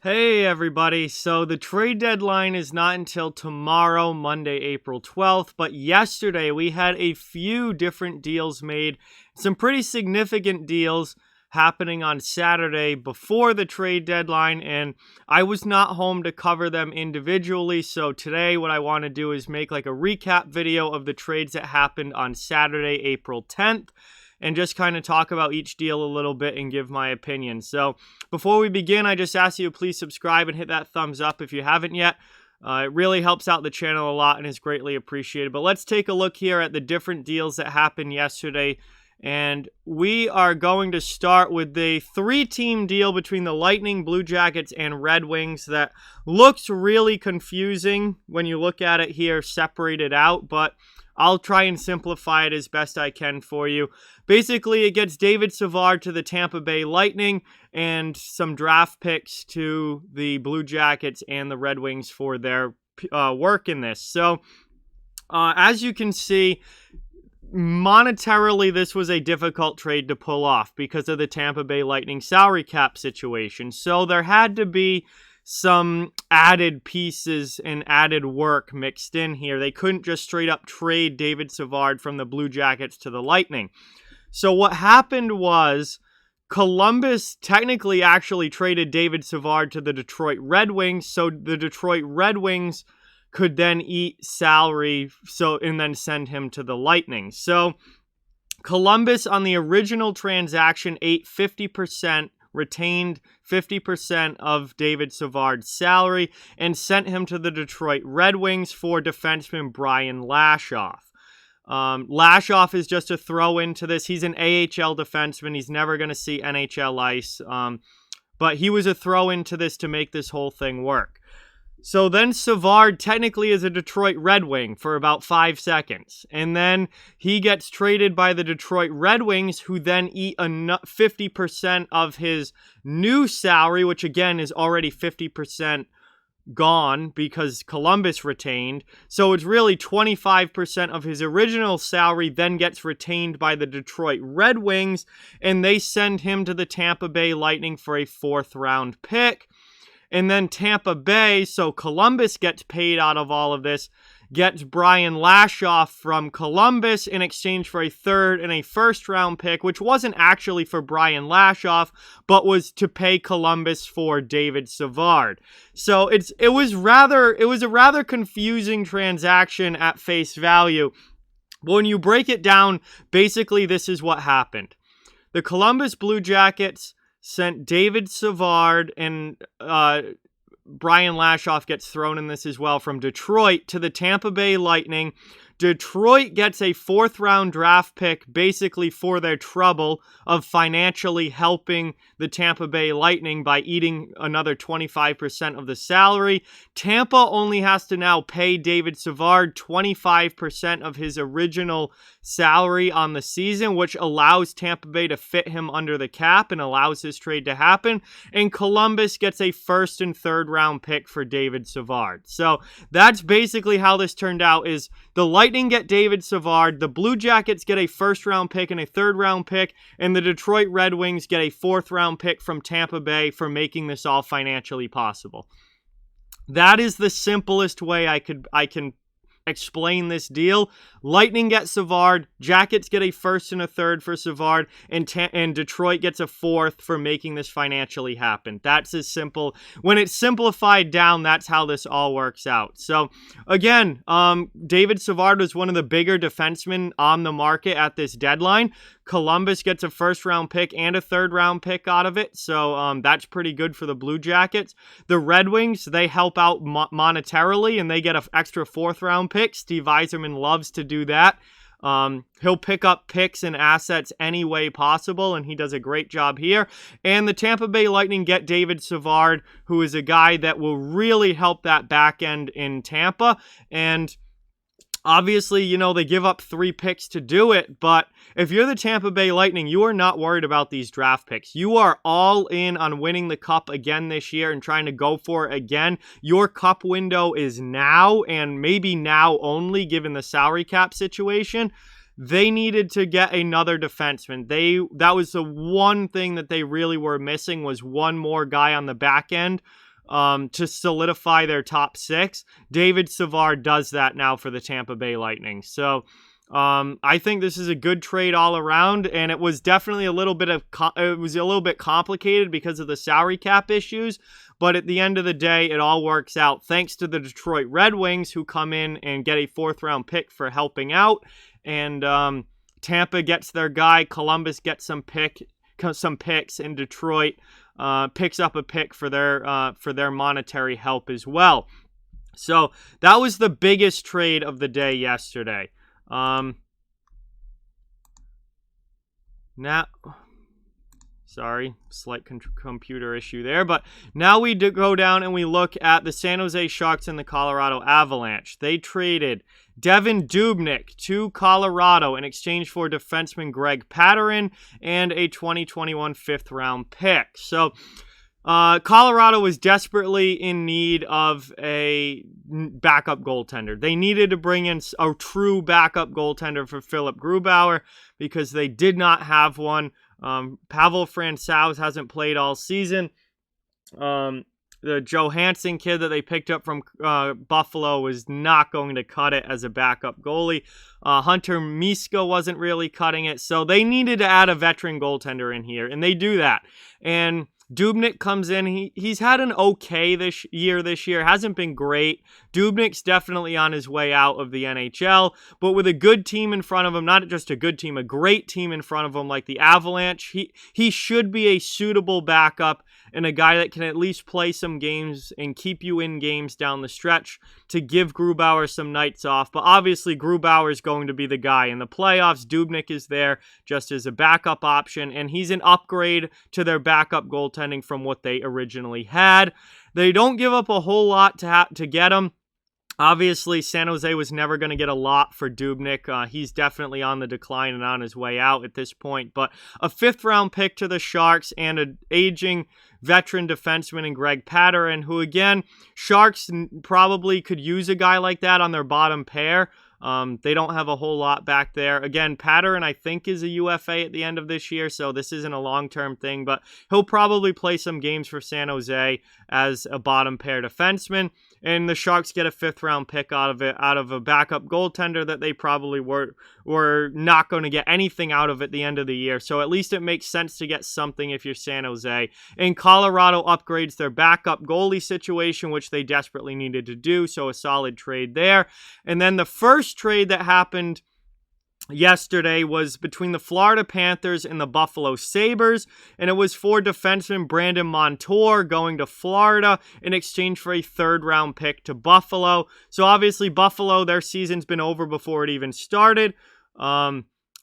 Hey everybody, so the trade deadline is not until tomorrow, Monday, April 12th, but yesterday we had a few different deals made, some pretty significant deals happening on Saturday before the trade deadline, and I was not home to cover them individually, so today what I want to do is make like a recap video of the trades that happened on Saturday, April 10th, and just kind of talk about each deal a little bit and give my opinion. So before we begin, I just ask you to please subscribe and hit that thumbs up if you haven't yet. It really helps out the channel a lot and is greatly appreciated. But let's take a look here at the different deals that happened yesterday. And we are going to start with the three-team deal between the Lightning, Blue Jackets, and Red Wings that looks really confusing when you look at it here separated out, but I'll try and simplify it as best I can for you. Basically, it gets David Savard to the Tampa Bay Lightning and some draft picks to the Blue Jackets and the Red Wings for their work in this. So, as you can see, monetarily, this was a difficult trade to pull off because of the Tampa Bay Lightning salary cap situation. So, there had to be some added pieces and added work mixed in here. They couldn't just straight up trade David Savard from the Blue Jackets to the Lightning. So what happened was Columbus technically actually traded David Savard to the Detroit Red Wings, so the Detroit Red Wings could then eat salary and then send him to the Lightning. So Columbus on the original transaction ate 50%, retained 50% of David Savard's salary, and sent him to the Detroit Red Wings for defenseman Brian Lashoff. Lashoff is just a throw into this. He's an AHL defenseman. He's never going to see NHL ice, but he was a throw into this to make this whole thing work. So then Savard technically is a Detroit Red Wing for about 5 seconds. And then he gets traded by the Detroit Red Wings, who then eat 50% of his new salary, which again is already 50% gone because Columbus retained. So it's really 25% of his original salary then gets retained by the Detroit Red Wings, and they send him to the Tampa Bay Lightning for a 4th round pick. And then Tampa Bay, so Columbus gets paid out of all of this, gets Brian Lashoff from Columbus in exchange for a 3rd and a 1st round pick, which wasn't actually for Brian Lashoff, but was to pay Columbus for David Savard. So it was a rather confusing transaction at face value. But when you break it down, basically this is what happened. The Columbus Blue Jackets sent David Savard, and Brian Lashoff gets thrown in this as well, from Detroit to the Tampa Bay Lightning. Detroit gets a 4th round draft pick basically for their trouble of financially helping the Tampa Bay Lightning by eating another 25% of the salary. Tampa only has to now pay David Savard 25% of his original salary on the season, which allows Tampa Bay to fit him under the cap and allows this trade to happen. And Columbus gets a 1st and 3rd round pick for David Savard. So that's basically how this turned out. Is the Lightning get David Savard, the Blue Jackets get a 1st round pick and a 3rd round pick, and the Detroit Red Wings get a 4th round pick from Tampa Bay for making this all financially possible. That is the simplest way I can explain this deal. Lightning get Savard, Jackets get a 1st and a 3rd for Savard, and Detroit gets a 4th for making this financially happen. That's as simple. When it's simplified down, that's how this all works out. So again, David Savard was one of the bigger defensemen on the market at this deadline. Columbus gets a 1st round pick and a 3rd round pick out of it, so that's pretty good for the Blue Jackets. The Red Wings, they help out monetarily, and they get an extra 4th round pick. Steve Yzerman loves to do that. He'll pick up picks and assets any way possible, and he does a great job here. And the Tampa Bay Lightning get David Savard, who is a guy that will really help that back end in Tampa. And obviously, you know, they give up 3 picks to do it, but if you're the Tampa Bay Lightning, you are not worried about these draft picks. You are all in on winning the cup again this year and trying to go for it again. Your cup window is now, and maybe now only, given the salary cap situation. They needed to get another defenseman. That was the one thing that they really were missing, was one more guy on the back end to solidify their top 6. David Savard does that now for the Tampa Bay Lightning. So I think this is a good trade all around, and it was definitely a little bit complicated because of the salary cap issues. But at the end of the day, it all works out thanks to the Detroit Red Wings, who come in and get a 4th-round pick for helping out. And Tampa gets their guy. Columbus gets some picks, and Detroit picks up a pick for their monetary help as well. So that was the biggest trade of the day yesterday. Now, sorry, slight computer issue there, but now we go down and we look at the San Jose Sharks and the Colorado Avalanche. They traded Devan Dubnyk to Colorado in exchange for defenseman Greg Pateryn and a 2021 5th-round pick. So Colorado was desperately in need of a backup goaltender. They needed to bring in a true backup goaltender for Philip Grubauer because they did not have one. Pavel Francouz hasn't played all season. The Johansson kid that they picked up from Buffalo was not going to cut it as a backup goalie. Hunter Miska wasn't really cutting it, so they needed to add a veteran goaltender in here, and they do that. And Dubnyk comes in. He's had an okay this year. Hasn't been great. Dubnyk's definitely on his way out of the NHL, but with a good team in front of him, not just a good team, a great team in front of him like the Avalanche, he should be a suitable backup and a guy that can at least play some games and keep you in games down the stretch to give Grubauer some nights off. But obviously, Grubauer is going to be the guy in the playoffs. Dubnyk is there just as a backup option, and he's an upgrade to their backup goaltending from what they originally had. They don't give up a whole lot to get him. Obviously, San Jose was never going to get a lot for Dubnyk. He's definitely on the decline and on his way out at this point. But a 5th-round pick to the Sharks and an aging veteran defenseman in Greg Pateryn, who, again, Sharks probably could use a guy like that on their bottom pair. They don't have a whole lot back there. Again, Pateryn, I think, is a UFA at the end of this year, so this isn't a long-term thing, but he'll probably play some games for San Jose as a bottom pair defenseman, and the Sharks get a 5th-round pick out of a backup goaltender that they probably were not going to get anything out of at the end of the year, so at least it makes sense to get something if you're San Jose. And Colorado upgrades their backup goalie situation, which they desperately needed to do, so a solid trade there. And then the first trade that happened yesterday was between the Florida Panthers and the Buffalo Sabres, and it was for defenseman Brandon Montour going to Florida in exchange for a 3rd-round pick to Buffalo. So obviously Buffalo, their season's been over before it even started.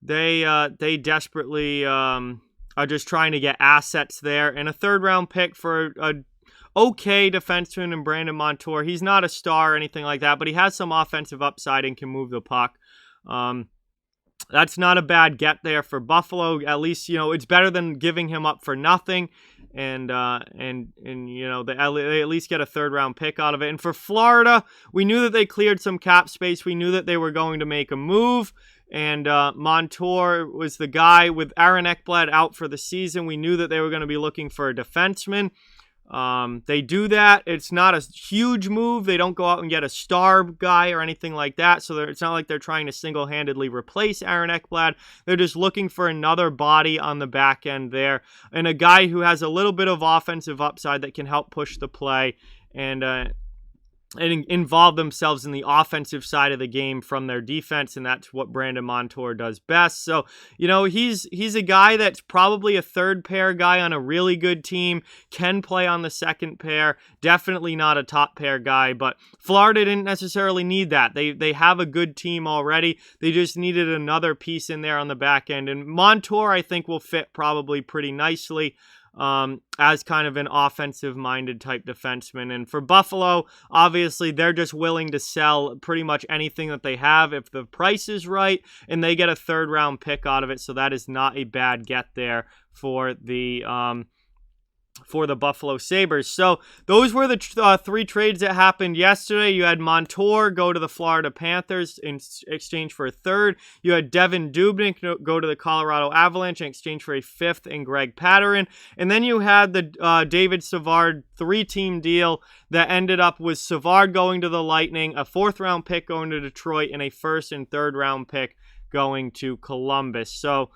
They desperately are just trying to get assets there, and a 3rd-round pick for a okay defenseman in Brandon Montour. He's not a star or anything like that, but he has some offensive upside and can move the puck. That's not a bad get there for Buffalo. At least, it's better than giving him up for nothing. And they at least get a 3rd-round pick out of it. And for Florida, we knew that they cleared some cap space. We knew that they were going to make a move. And Montour was the guy. With Aaron Ekblad out for the season, we knew that they were going to be looking for a defenseman. They do that. It's not a huge move. They don't go out and get a star guy or anything like that. So it's not like they're trying to single-handedly replace Aaron Ekblad. They're just looking for another body on the back end there, and a guy who has a little bit of offensive upside that can help push the play and involve themselves in the offensive side of the game from their defense, and that's what Brandon Montour does best. So, he's a guy that's probably a 3rd-pair guy on a really good team, can play on the 2nd pair, definitely not a top-pair guy, but Florida didn't necessarily need that. They have a good team already. They just needed another piece in there on the back end, and Montour, I think, will fit probably pretty nicely as kind of an offensive-minded type defenseman. And for Buffalo, obviously, they're just willing to sell pretty much anything that they have if the price is right, and they get a 3rd-round pick out of it, so that is not a bad get there for the for the Buffalo Sabres. So those were the 3 trades that happened yesterday. You had Montour go to the Florida Panthers in exchange for a 3rd. You had Devan Dubnyk go to the Colorado Avalanche in exchange for a 5th in Greg Pateryn. And then you had the David Savard 3-team deal that ended up with Savard going to the Lightning, a 4th-round pick going to Detroit, and a 1st and 3rd-round pick going to Columbus. So,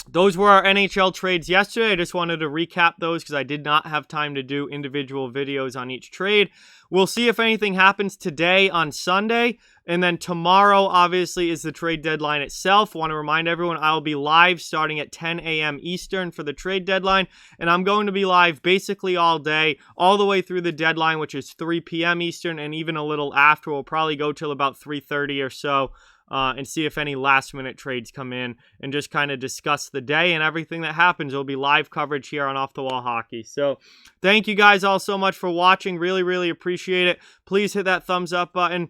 those were our NHL trades yesterday. I just wanted to recap those because I did not have time to do individual videos on each trade. We'll see if anything happens today on Sunday. And then tomorrow, obviously, is the trade deadline itself. I want to remind everyone I'll be live starting at 10 a.m. Eastern for the trade deadline. And I'm going to be live basically all day, all the way through the deadline, which is 3 p.m. Eastern, and even a little after. We'll probably go till about 3:30 or so. And see if any last-minute trades come in and just kind of discuss the day and everything that happens. There'll be live coverage here on Off the Wall Hockey. So thank you guys all so much for watching. Really, really appreciate it. Please hit that thumbs up button.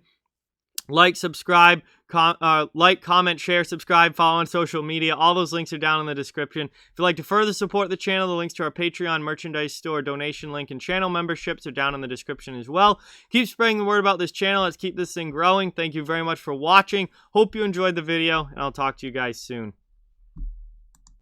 Like, subscribe, comment, share, subscribe, follow on social media. All those links are down in the description. If you'd like to further support the channel, the links to our Patreon, merchandise store, donation link, and channel memberships are down in the description as well. Keep spreading the word about this channel. Let's keep this thing growing. Thank you very much for watching. Hope you enjoyed the video, and I'll talk to you guys soon.